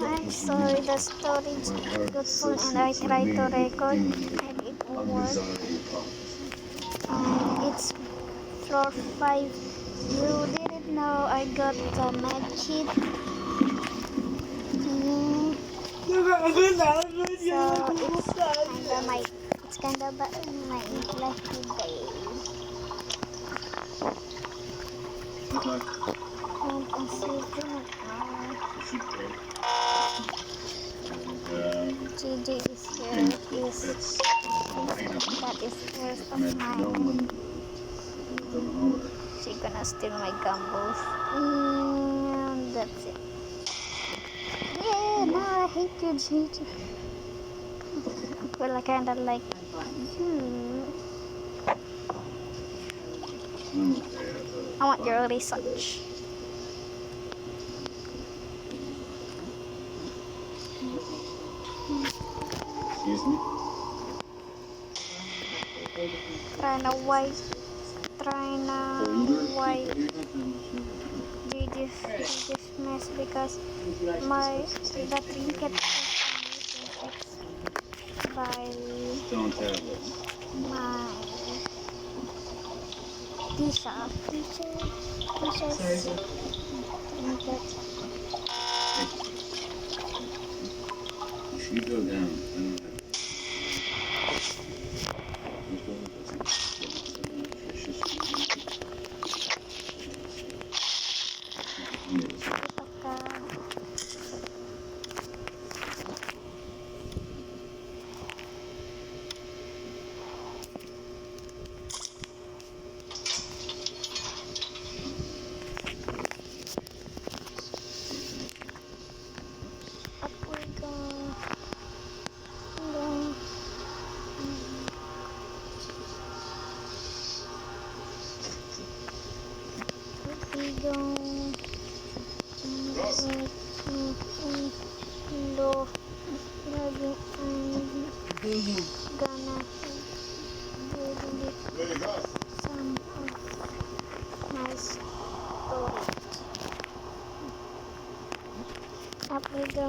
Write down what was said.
I'm sorry, the storage got full and I tried to record and it worked. And it's floor 5. You didn't know I got the med kit. It's kinda my lucky day. And I'm sleeping now. GG is here. That is first of mine. She gonna steal my gumbos. And that's it. Yeah, no, I hate you, GG. Well, I kinda like I want your research. Excuse me? Trying to wipe this mess because the trinket by Stone tablets. my t-shirt trinket. You go down. Up we go. Gonna delete some of my storage. Up we go.